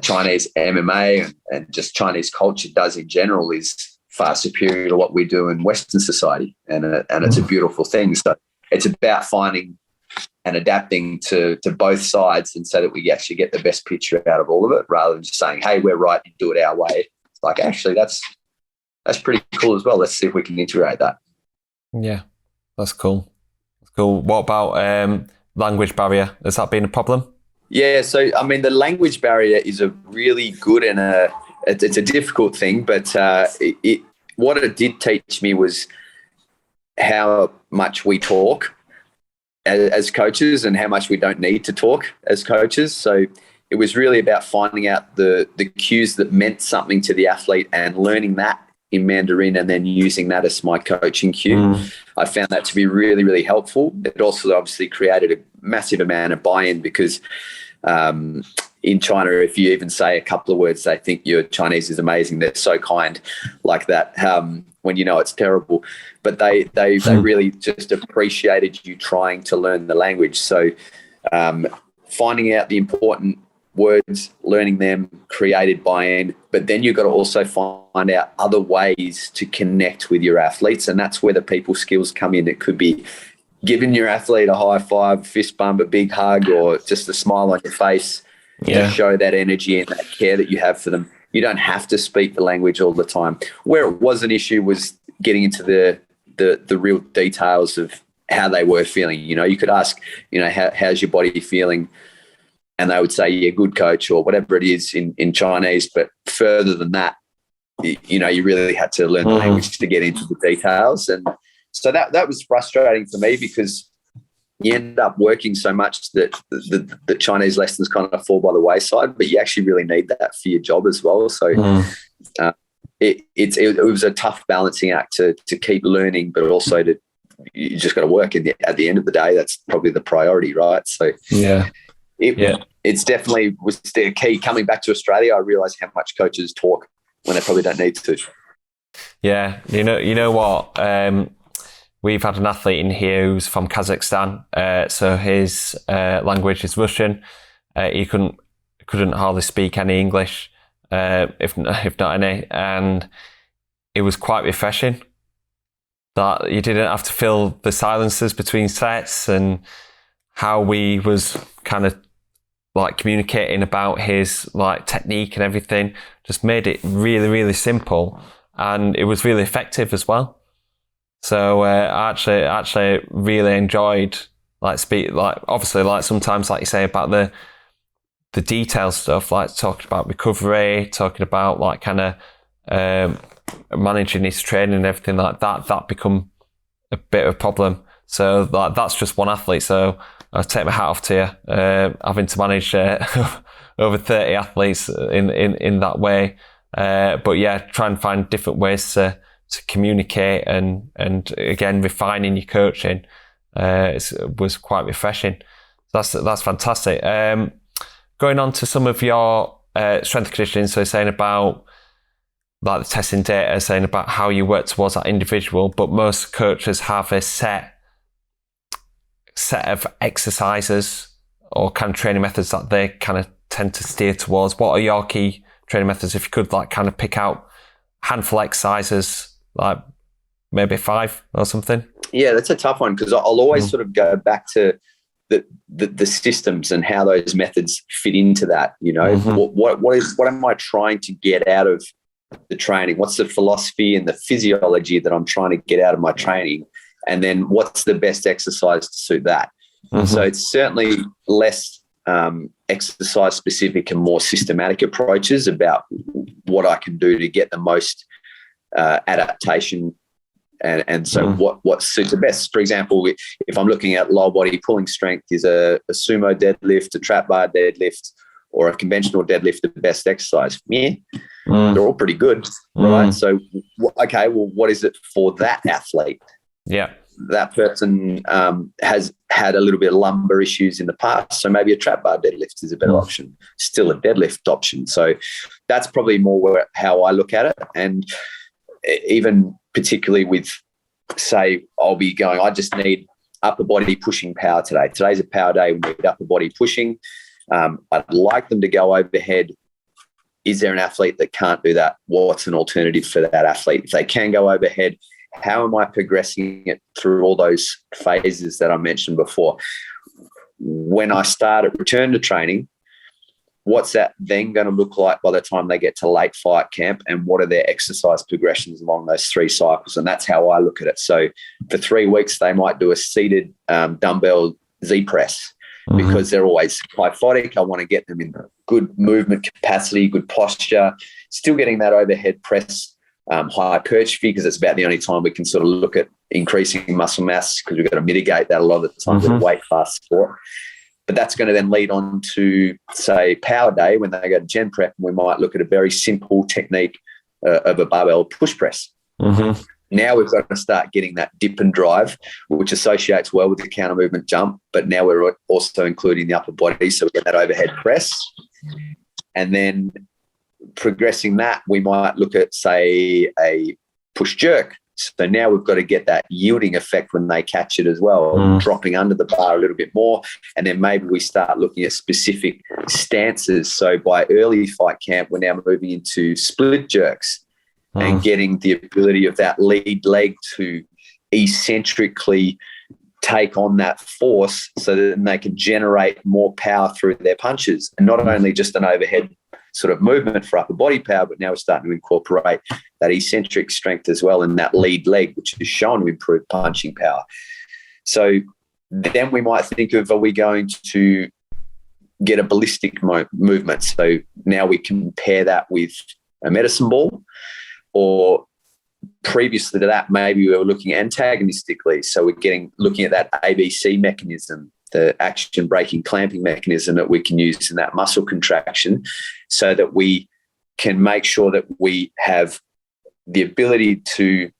Chinese MMA and just Chinese culture does in general is far superior to what we do in Western society, and it's a beautiful thing. So it's about finding and adapting to both sides, and so that we actually get the best picture out of all of it, rather than just saying, hey, we're right and do it our way. It's like, actually, that's pretty cool as well. Let's see if we can integrate that. Yeah, that's cool. That's cool. What about language barrier? Has that been a problem? Yeah, so I mean, the language barrier is a really good and it's a difficult thing, but what it did teach me was how much we talk as coaches and how much we don't need to talk as coaches. So it was really about finding out the cues that meant something to the athlete and learning that in Mandarin and then using that as my coaching cue. I found that to be really, really helpful. It also obviously created a massive amount of buy-in because in China, if you even say a couple of words, they think your Chinese is amazing. They're so kind like that when you know it's terrible. But they really just appreciated you trying to learn the language. So finding out the important words, learning them, created buy-in, but then you've got to also find out other ways to connect with your athletes, and that's where the people skills come in. It could be giving your athlete a high five, fist bump, a big hug, or just a smile on your face to show that energy and that care that you have for them. You don't have to speak the language all the time. Where it was an issue was getting into the real details of how they were feeling. You know, you could ask, you know, how's your body feeling? And they would say, yeah, good, coach, or whatever it is in Chinese. But further than that, you know, you really had to learn the language to get into the details. And so that was frustrating for me because you end up working so much that the Chinese lessons kind of fall by the wayside, but you actually really need that for your job as well. So it was a tough balancing act to keep learning, but also you just got to work. And at the end of the day, that's probably the priority, right? So it's definitely was the key. Coming back to Australia, I realised how much coaches talk when they probably don't need to. Yeah, you know what? We've had an athlete in here who's from Kazakhstan, so his language is Russian. He couldn't hardly speak any English, if not any, and it was quite refreshing that you didn't have to fill the silences between sets, and how we was kind of like communicating about his like technique and everything just made it really, really simple, and it was really effective as well. So I actually really enjoyed obviously sometimes like you say about the detail stuff, like talking about recovery, talking about like kind of managing his training and everything like that become a bit of a problem. So like that's just one athlete. So I take my hat off to you, having to manage over 30 athletes in that way. But yeah, try and find different ways to communicate and again refining your coaching was quite refreshing. That's fantastic. Going on to some of your strength and conditioning, so saying about like the testing data, saying about how you work towards that individual, but most coaches have a set of exercises or kind of training methods that they kind of tend to steer towards. What are your key training methods? If you could like kind of pick out a handful of exercises, like maybe 5 or something. Yeah, that's a tough one because I'll always sort of go back to the systems and how those methods fit into that. You know, what am I trying to get out of the training? What's the philosophy and the physiology that I'm trying to get out of my training? And then what's the best exercise to suit that? So it's certainly less exercise specific and more systematic approaches about what I can do to get the most adaptation and so what suits the best. For example, if I'm looking at lower body pulling strength, is a sumo deadlift, a trap bar deadlift, or a conventional deadlift the best exercise? Yeah, they're all pretty good, right? So, okay, well, what is it for that athlete? Yeah. That person has had a little bit of lumbar issues in the past, so maybe a trap bar deadlift is a better option, still a deadlift option. So that's probably more how I look at it. And even particularly with, say, I'll be going, I just need upper body pushing power today. Today's a power day. We need upper body pushing. I'd like them to go overhead. Is there an athlete that can't do that? What's an alternative for that athlete? If they can go overhead, how am I progressing it through all those phases that I mentioned before? When I start at return to training, what's that then going to look like by the time they get to late fight camp, and what are their exercise progressions along those 3 cycles? And that's how I look at it. So for 3 weeks, they might do a seated dumbbell Z press because they're always kyphotic. I want to get them in good movement capacity, good posture, still getting that overhead press, hypertrophy, because it's about the only time we can sort of look at increasing muscle mass, because we've got to mitigate that a lot of the time with a weight class sport. But that's going to then lead on to, say, power day when they go to gen prep, and we might look at a very simple technique of a barbell push press. Now we've got to start getting that dip and drive, which associates well with the counter movement jump, but now we're also including the upper body, so we get that overhead press. And then progressing that, we might look at, say, a push jerk. So now we've got to get that yielding effect when they catch it as well, dropping under the bar a little bit more. And then maybe we start looking at specific stances. So by early fight camp, we're now moving into split jerks and getting the ability of that lead leg to eccentrically take on that force so that they can generate more power through their punches. And not only just an overhead sort of movement for upper body power, but now we're starting to incorporate that eccentric strength as well in that lead leg, which is shown to improve punching power. So then we might think of, are we going to get a ballistic movement? So now we compare that with a medicine ball, or previously to that, maybe we were looking antagonistically. So we're looking at that ABC mechanism, the action braking clamping mechanism that we can use in that muscle contraction, so that we can make sure that we have the ability to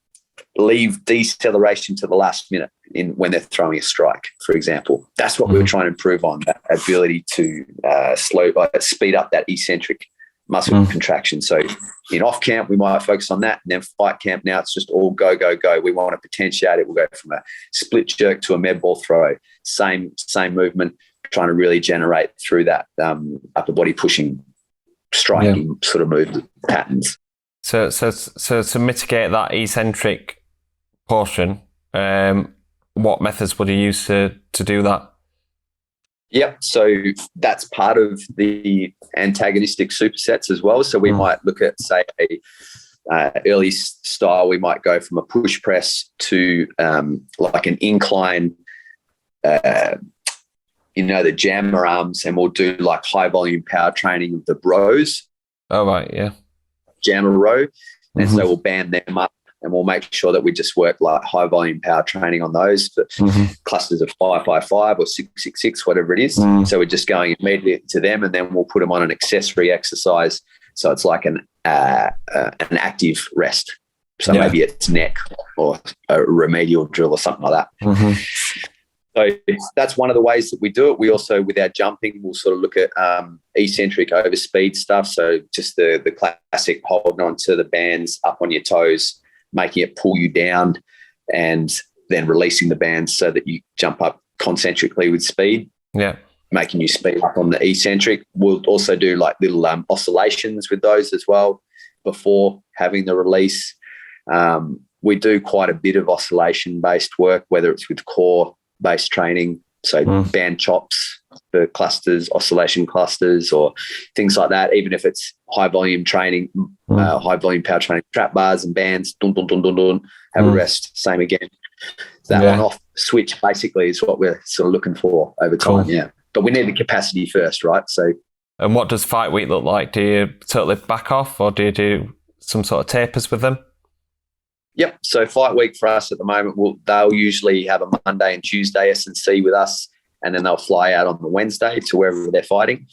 leave deceleration to the last minute when they're throwing a strike, for example. That's what we were trying to improve on, that ability to speed up that eccentric muscle contraction. So in off camp, we might focus on that. And then fight camp, now it's just all go, go, go. We want to potentiate it. We'll go from a split jerk to a med ball throw. Same movement, trying to really generate through that upper body pushing, striking sort of movement patterns. So to mitigate that eccentric portion, what methods would you use to do that? Yep. So that's part of the antagonistic supersets as well. So we might look at, say, a early style. We might go from a push press to like an incline, the jammer arms, and we'll do like high volume power training of the rows. Oh, right. Yeah. Jammer row. And so we'll band them up, and we'll make sure that we just work like high volume power training on those for clusters of 5-5-5 or 6-6-6, whatever it is. So we're just going immediately to them, and then we'll put them on an accessory exercise. So it's like an active rest. So maybe it's neck or a remedial drill or something like that. So that's one of the ways that we do it. We also, with our jumping, we'll sort of look at eccentric overspeed stuff. So just the classic holding on to the bands up on your toes, making it pull you down, and then releasing the bands so that you jump up concentrically with speed. Yeah. Making you speed up on the eccentric. We'll also do like little oscillations with those as well before having the release. We do quite a bit of oscillation-based work, whether it's with core-based training, so band chops for clusters, oscillation clusters, or things like that. Even if it's high volume training, high volume power training, trap bars and bands, dun, dun, dun, dun, dun, have a rest, same again. That on off switch basically is what we're sort of looking for over time. Cool. Yeah. But we need the capacity first, right? So. And what does fight week look like? Do you totally back off, or do you do some sort of tapers with them? Yep. So fight week for us at the moment, they'll usually have a Monday and Tuesday S&C with us, and then they'll fly out on the Wednesday to wherever they're fighting.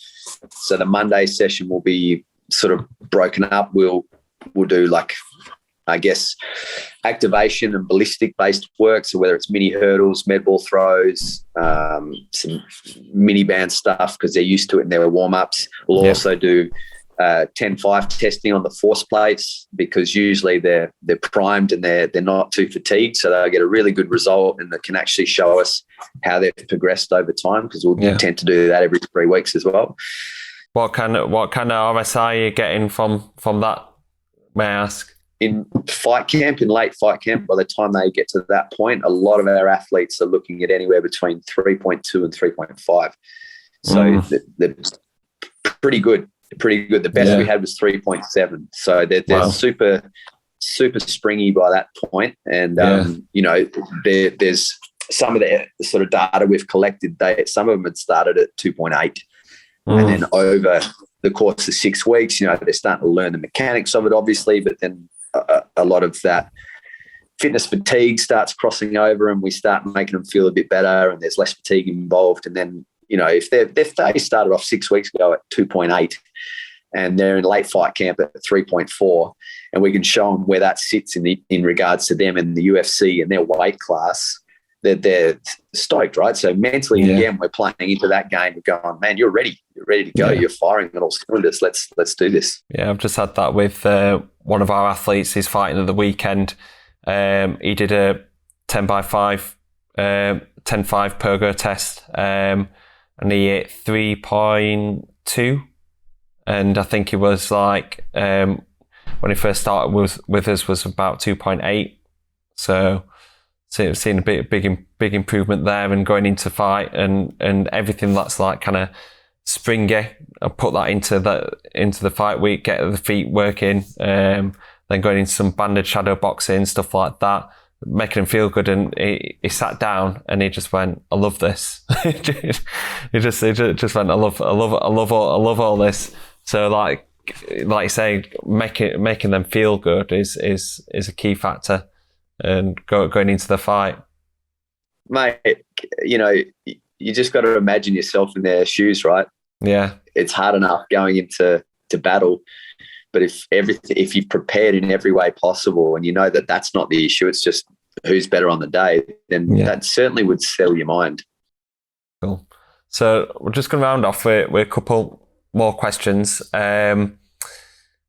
So the Monday session will be sort of broken up. We'll do like, I guess, activation and ballistic based work. So whether it's mini hurdles, med ball throws, some mini band stuff because they're used to it in their warm ups. We'll also do 10-5 testing on the force plates, because usually they're primed and they're not too fatigued, so they'll get a really good result, and that can actually show us how they've progressed over time, because we'll tend to do that every 3 weeks as well. What kind of RSI are you getting from that, may I ask? In late fight camp, by the time they get to that point, a lot of our athletes are looking at anywhere between 3.2 and 3.5. So they're pretty good. The best we had was 3.7. So they're super springy by that point. And, there's some of the sort of data we've collected, some of them had started at 2.8. And then over the course of 6 weeks, they're starting to learn the mechanics of it, obviously, but then a lot of that fitness fatigue starts crossing over, and we start making them feel a bit better, and there's less fatigue involved. And then, if they started off 6 weeks ago at 2.8 and they're in late fight camp at 3.4, and we can show them where that sits in regards to them in the UFC and their weight class, they're stoked, right? So mentally, again, we're playing into that game. We're going, man, you're ready to go. You're firing on all cylinders. Let's do this. Yeah, I've just had that with one of our athletes. He's fighting at the weekend. He did a 10x5, 10-5 Pergo test, and he hit 3.2. And I think he was like, when he first started with us, was about 2.8. So seeing a big improvement there, and going into fight and everything that's like kind of springy, I put that into the fight week, get the feet working, then going into some banded shadow boxing, stuff like that, making him feel good. And he sat down and he just went, I love this. he just went, I love all this. So like you say, making them feel good is a key factor, and going into the fight. Mate, you just got to imagine yourself in their shoes, right? Yeah. It's hard enough going into battle, but if you've prepared in every way possible, and that that's not the issue, it's just who's better on the day, then that certainly would settle your mind. Cool. So we're just going to round off with a couple more questions.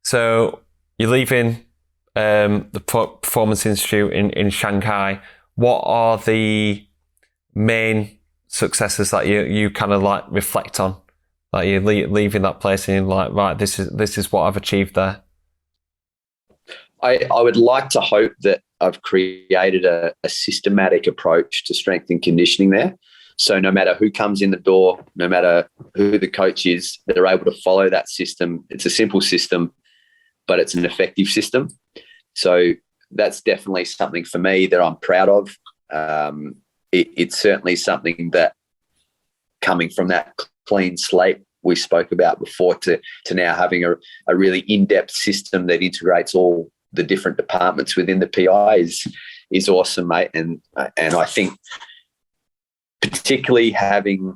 So you're leaving the Performance Institute in Shanghai. What are the main successes that you kind of like reflect on? Like you're leaving that place and you're like, right, this is what I've achieved there. I would like to hope that I've created a systematic approach to strength and conditioning there. So no matter who comes in the door, no matter who the coach is, they're able to follow that system. It's a simple system, but it's an effective system. So that's definitely something for me that I'm proud of. It's certainly something that, coming from that clean slate we spoke about before to now having a really in-depth system that integrates all the different departments within the PI is awesome, mate. And I think particularly having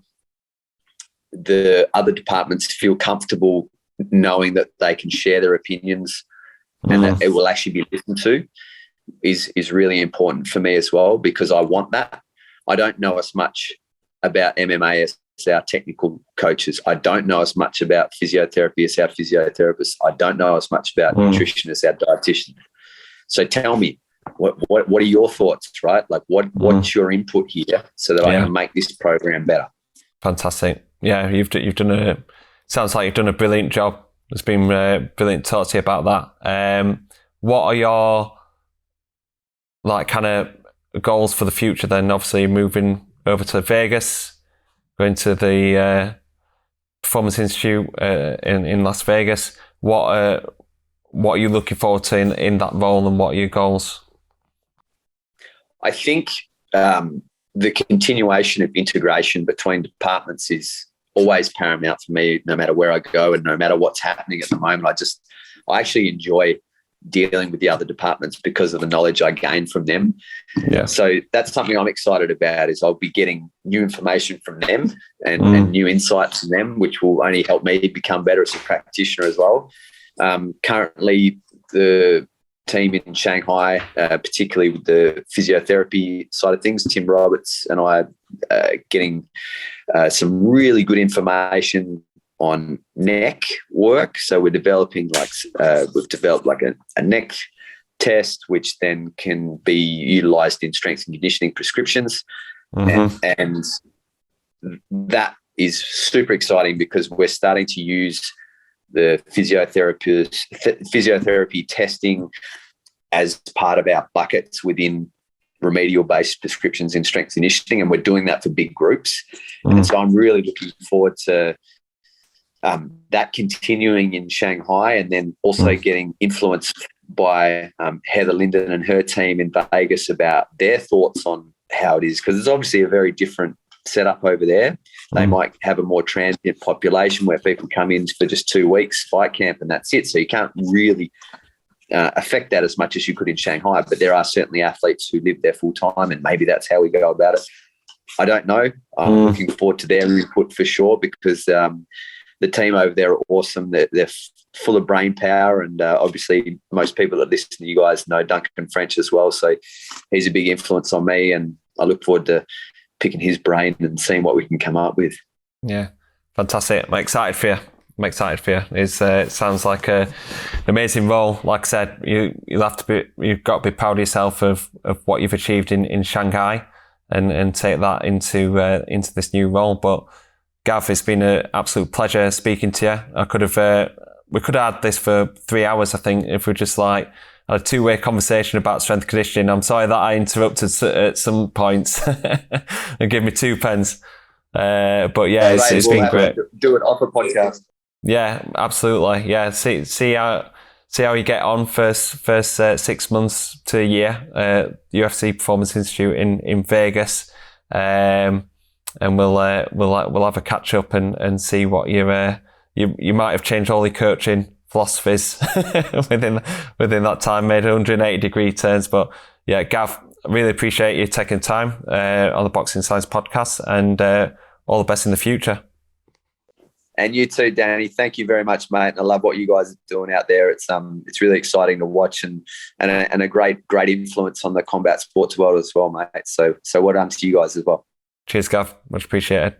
the other departments feel comfortable knowing that they can share their opinions and that it will actually be listened to is really important for me as well, because I want that. I don't know as much about MMA as our technical coaches. I don't know as much about physiotherapy as our physiotherapists. I don't know as much about nutrition as our dietitian. So tell me, what are your thoughts, right? Like what's your input here so that I can make this program better? Fantastic. Yeah, you've done sounds like you've done a brilliant job. It's been brilliant to talk to you about that. What are your like kind of goals for the future then? Obviously moving over to Vegas, going to the Performance Institute in Las Vegas. What are you looking forward to in that role, and what are your goals? I think the continuation of integration between departments is always paramount for me, no matter where I go and no matter what's happening at the moment. I actually enjoy dealing with the other departments because of the knowledge I gain from them. Yeah. So that's something I'm excited about, is I'll be getting new information from them and new insights from them, which will only help me become better as a practitioner as well. Currently, the team in Shanghai, particularly with the physiotherapy side of things, Tim Roberts and I are getting some really good information neck work. So we're developing we've developed like a neck test, which then can be utilized in strength and conditioning prescriptions. And that is super exciting because we're starting to use the physiotherapy testing as part of our buckets within remedial-based prescriptions in strength and conditioning, and we're doing that for big groups. And so I'm really looking forward to that continuing in Shanghai, and then also getting influenced by Heather Linden and her team in Vegas about their thoughts on how it is, because it's obviously a very different setup over there. They might have a more transient population where people come in for just 2 weeks fight camp and that's it. So you can't really affect that as much as you could in Shanghai, but there are certainly athletes who live there full time, and maybe that's how we go about it. I don't know. I'm looking forward to their input for sure, because the team over there are awesome. They're full of brain power, and obviously most people that listen to you guys know Duncan French as well. So he's a big influence on me, and I look forward to picking his brain and seeing what we can come up with. Yeah, fantastic. I'm excited for you. It sounds like an amazing role. Like I said, you've got to be proud of yourself of what you've achieved in Shanghai, and take that into this new role. But Gav, it's been an absolute pleasure speaking to you. We could have had this for 3 hours, I think, if we just had a two-way conversation about strength and conditioning. I'm sorry that I interrupted at some points and gave me 2 pence. But yeah, it's been great. Do it off a podcast. Yeah, absolutely. Yeah, see how you get on first 6 months to a year. UFC Performance Institute in Vegas, and we'll have a catch up and see what you might have changed all your coaching philosophies within that time, made 180-degree turns. But yeah, Gav, I really appreciate you taking time on the Boxing Science podcast, and all the best in the future. And you too, Danny. Thank you very much, mate. I love what you guys are doing out there. It's really exciting to watch, and a great influence on the combat sports world as well, mate. So well done to you guys as well. Cheers, Gav. Much appreciated.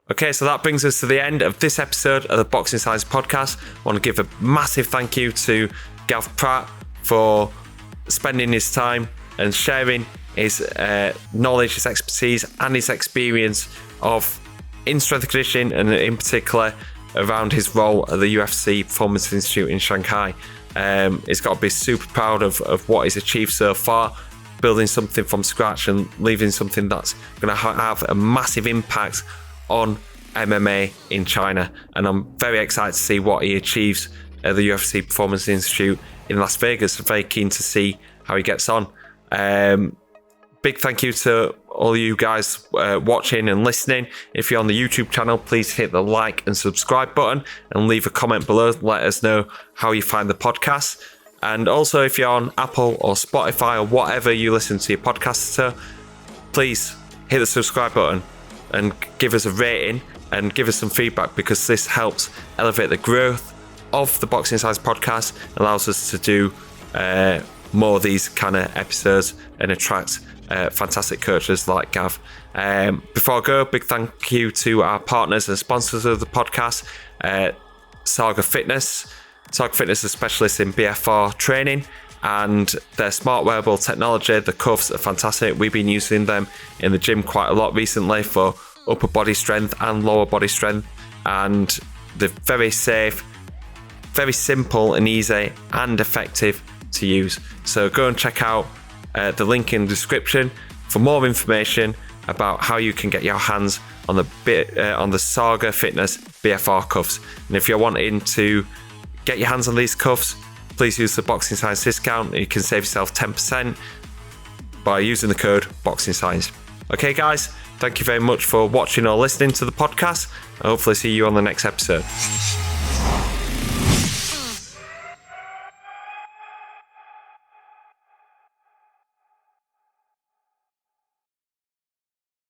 Okay, so that brings us to the end of this episode of the Boxing Science podcast. I want to give a massive thank you to Gav Pratt for spending his time and sharing his knowledge, his expertise, and his experience in strength and conditioning, and in particular around his role at the UFC Performance Institute in Shanghai. He's got to be super proud of what he's achieved so far, building something from scratch and leaving something that's going to have a massive impact on MMA in China. And I'm very excited to see what he achieves at the UFC Performance Institute in Las Vegas. I'm very keen to see how he gets on. Big thank you to all you guys watching and listening. If you're on the YouTube channel, please hit the like and subscribe button and leave a comment below. Let us know how you find the podcast. And also, if you're on Apple or Spotify or whatever you listen to your podcast to, please hit the subscribe button and give us a rating and give us some feedback, because this helps elevate the growth of the Boxing Science podcast, allows us to do more of these kind of episodes and attract fantastic coaches like Gav. Before I go, big thank you to our partners and sponsors of the podcast, Saga Fitness. Saga Fitness is a specialist in BFR training, and their smart wearable technology, the cuffs, are fantastic. We've been using them in the gym quite a lot recently for upper body strength and lower body strength, and they're very safe, very simple and easy and effective to use. So go and check out the link in the description for more information about how you can get your hands on the Saga Fitness BFR cuffs. And if you're wanting to get your hands on these cuffs, please use the Boxing Science discount. You can save yourself 10% by using the code Boxing Science. Okay, guys, thank you very much for watching or listening to the podcast. I hopefully see you on the next episode.